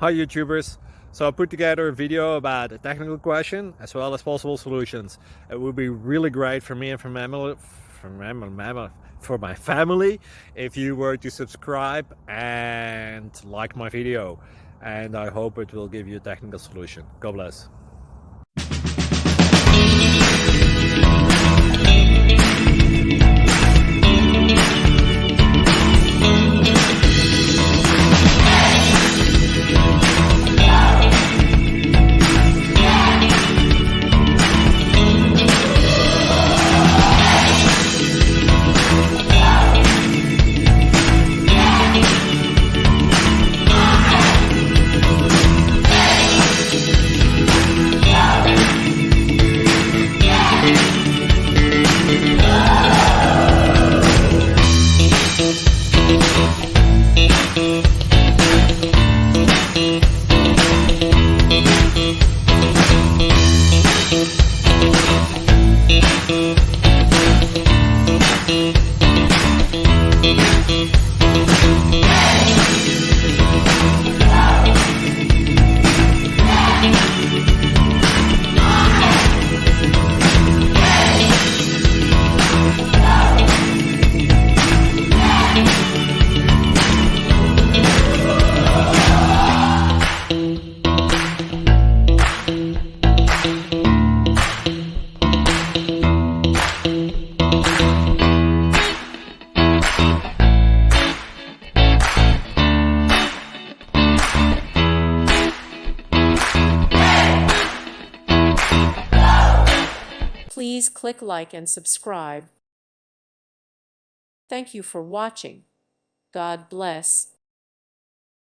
Hi YouTubers! So I put together a video about a technical question as well as possible solutions. It would be really great for me and for my family if you were to subscribe and like my video, and I hope it will give you a technical solution. God bless. Please click like and subscribe. Thank you for watching. God bless.